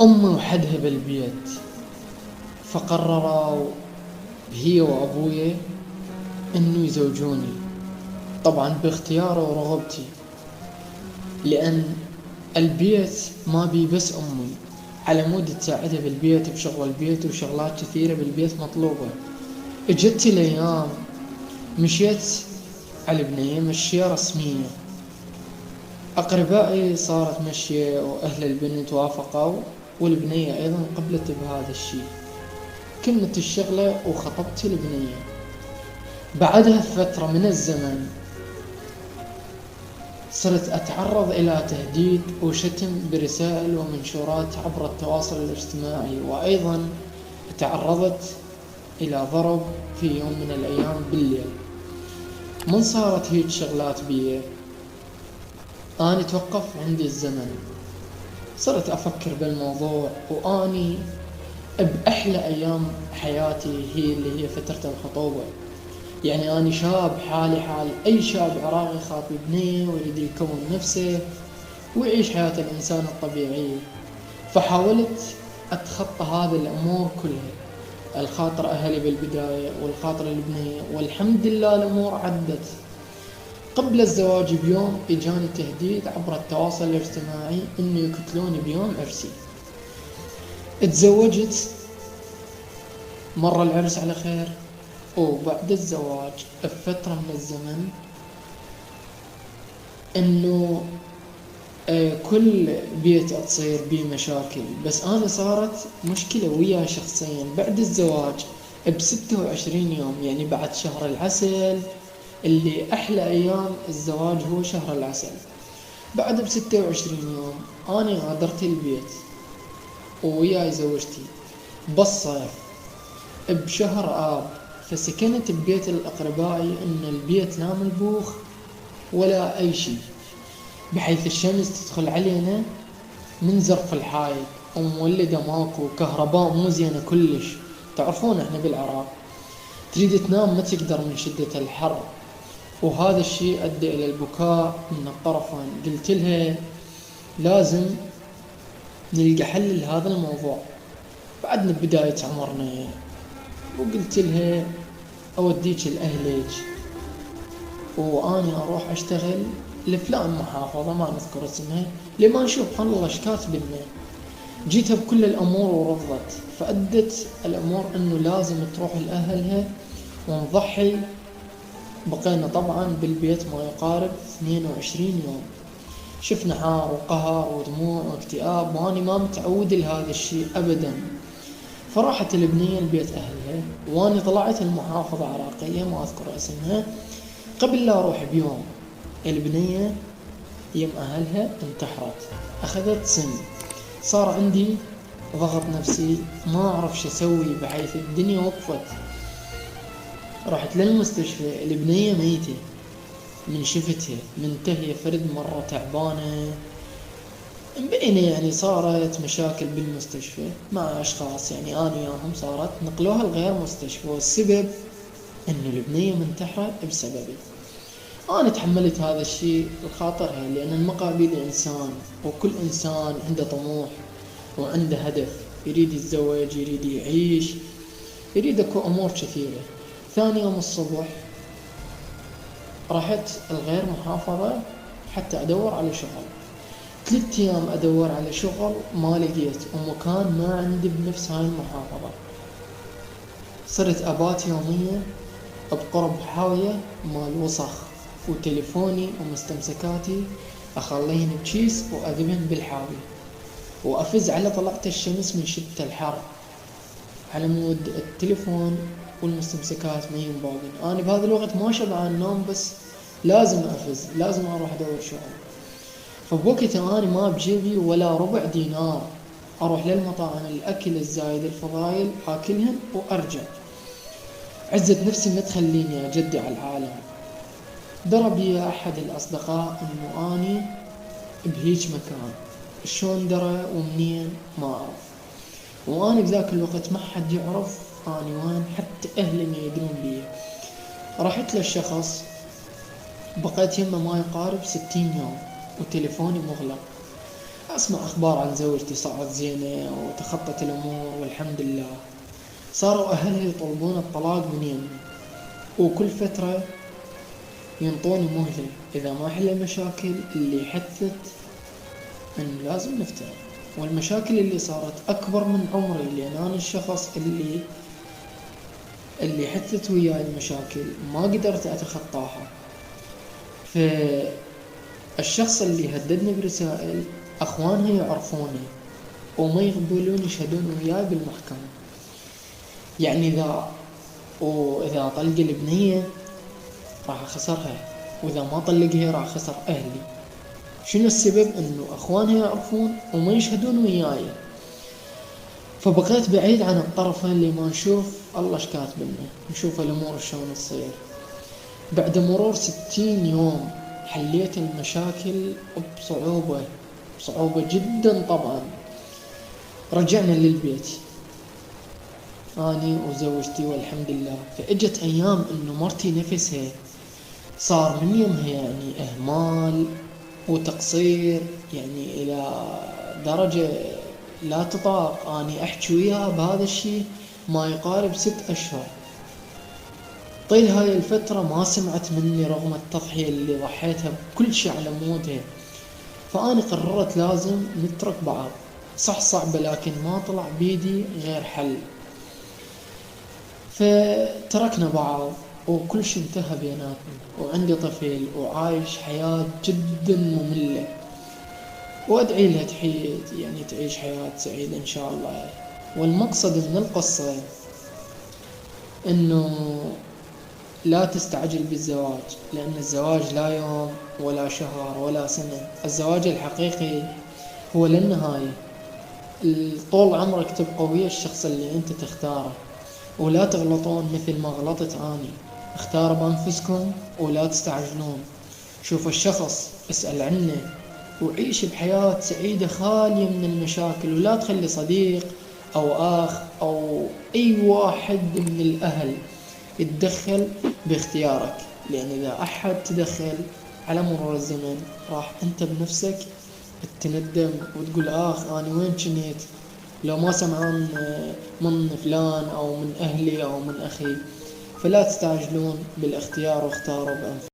أمي وحدها بالبيت، فقرروا هي وأبوي إنه يزوجوني، طبعا باختياري ورغبتي، لأن البيت ما بي بس أمي، على مود تساعدها بالبيت بشغل البيت وشغلات كثيرة بالبيت مطلوبة. اجت الأيام مشيت على البنية مشية رسمية، أقربائي صارت مشية وأهل البنت وافقوا، والبنية أيضا قبلت بهذا الشيء. كملت الشغلة وخطبت البنية. بعدها فترة من الزمن صرت أتعرض إلى تهديد وشتم برسائل ومنشورات عبر التواصل الاجتماعي، وأيضا تعرضت إلى ضرب في يوم من الأيام بالليل. من صارت هيك شغلات بي أنا توقف عندي الزمن، صرت أفكر بالموضوع، وأني بأحلى أيام حياتي هي اللي هي فترة الخطوبة. يعني أنا شاب حالي حال أي شاب عراقي خاطب بنية ويريد يكون نفسه ويعيش حياة الإنسان الطبيعية، فحاولت أتخطى هذه الأمور كلها، الخاطر أهلي بالبداية والخاطر البنية، والحمد لله الأمور عدت. قبل الزواج بيوم إجاني تهديد عبر التواصل الاجتماعي إنه يقتلوني بيوم عرسي. اتزوجت، مر العرس على خير، وبعد الزواج بفترة من الزمن إنه كل بيت تصير بيه مشاكل، بس أنا صارت مشكلة وياه شخصيا بعد الزواج ب26 يوم، يعني بعد شهر العسل اللي أحلى أيام الزواج هو شهر العسل. بعد ب26 يوم أنا غادرت البيت وياي زوجتي بالصيف بشهر آب، فسكنت ببيت الأقرباء إن البيت لا ملبوخ ولا أي شيء، بحيث الشمس تدخل علينا من زرف الحائط، ومولدة ماكو كهرباء مو زينة كلش. تعرفون احنا بالعراق تريد تنام ما تقدر من شدة الحر، وهذا الشيء أدى إلى البكاء من الطرفين. قلت لها لازم نلقى حل لهذا الموضوع، بعدنا بداية عمرنا، وقلت لها أوديك لأهلك وأنا أروح أشتغل لفلان محافظة ما نذكر اسمها لما نشوف الله ايش كاتب لنا. جيتها بكل الأمور ورفضت، فأدت الأمور أنه لازم تروح لأهلها ونضحي. بقينا طبعا بالبيت ما يقارب 22 يوم، شفنا حار وقهر ودموع واكتئاب، وأنا ما متعود لهذا الشيء أبدا. فراحت البنية البيت أهلها، وأنا طلعت المحافظة عراقية ما أذكر اسمها. قبل لا أروح بيوم البنية يم أهلها انتحرت، أخذت سم، صار عندي ضغط نفسي ما أعرف شو أسوي، بحيث الدنيا وقفت. رحت للمستشفى، البنية ميتة من شفتها منتهية فرد مرة تعبانة، بيني يعني صارت مشاكل بالمستشفى مع أشخاص يعني أنا وياهم، صارت نقلوها لغير مستشفى، والسبب إنه البنية منتحرة بسببي. أنا تحملت هذا الشيء لخاطرها، لأن المقابل إنسان، وكل إنسان عنده طموح وعنده هدف، يريد يتزوج، يريد يعيش، يريد أكو أمور كثيرة. ثاني يوم الصبح رحت الغير محافظة حتى أدور على شغل، 3 أيام أدور على شغل ما لقيت، ومكان ما عندي بنفس هاي المحافظة. صرت أبات يومية بقرب حاوية مال وسخ، وتليفوني ومستمسكاتي أخليهن بكيس وأذبهن بالحاوية، وأفز على طلعت الشمس من شدة الحر، على مود التليفون والمستمسكات ما ينباقن. أنا بهذا الوقت ما شبعان نوم، بس لازم أفز، لازم أروح أدور شغل. فبوقتها أنا ما بجيبي ولا ربع دينار، أروح للمطاعم الأكل الزايد الفضايل أكلهن وأرجع. عزة نفسي ما تخليني أجدي على العالم. ضرب لي أحد الأصدقاء إنه أني بهيج مكان، شلون درى ومنين ما أعرف، وأنا بذاك الوقت ما حد يعرف أني وين، حتى أهلي ما يدرون بي. رحت للشخص، بقيت يمه ما يقارب 60 يوم وتليفوني مغلق. أسمع أخبار عن زوجتي صارت زينة وتخطت الأمور والحمد لله. صاروا أهلها يطلبون الطلاق من يمي، وكل فترة ينطوني مهلة إذا ما حل المشاكل اللي حدثت إنه لازم نفترق. والمشاكل اللي صارت أكبر من عمري، لأن أنا الشخص اللي حدثت وياي المشاكل ما قدرت أتخطاها. فالشخص اللي هددني برسائل أخوانها يعرفوني وما يقبلون يشهدون وياي بالمحكمة. يعني إذا طلق البنية راح أخسرها، وإذا ما طلقها راح أخسر أهلي. شنو السبب؟ إنه أخوانها يعرفون وما يشهدون وياي. فبقيت بعيد عن الطرفين اللي ما نشوف الله ايش كاتب لنا، نشوف الأمور شلون تصير. بعد مرور 60 يوم حليت المشاكل بصعوبة جدا طبعا. رجعنا للبيت أني وزوجتي والحمد لله. فإجت أيام إنه مرتي نفسها صار من يمها يعني إهمال وتقصير، يعني إلى درجة لا تطاق. أني أحكي وياها بهذا الشيء ما يقارب 6 أشهر. طيل هاي الفترة ما سمعت مني رغم التضحية اللي ضحيتها بكل شيء على مودها. فأنا قررت لازم نترك بعض. صح صعبة، لكن ما طلع بيدي غير حل. فتركنا بعض وكل شيء انتهى بيناتنا، وعندي طفل وعايش حياة جدا مملة. وأدعي لها يعني تعيش حياة سعيدة إن شاء الله. والمقصد من القصة إنه لا تستعجل بالزواج، لأن الزواج لا يوم ولا شهر ولا سنة. الزواج الحقيقي هو للنهاية. طول عمرك تبقى ويا الشخص اللي أنت تختاره. ولا تغلطون مثل ما غلطت أني. اختاروا بأنفسكم ولا تستعجلون. شوف الشخص، اسأل عنه، وعيش بحياة سعيدة خالية من المشاكل. ولا تخلي صديق أو أخ أو أي واحد من الأهل يتدخل باختيارك، لأن إذا أحد تدخل على مرور الزمن راح أنت بنفسك تندم وتقول أنا وين كنت لو ما سمعان من فلان أو من أهلي أو من أخي. فلا تستعجلون بالاختيار، واختاروا بأنفسكم.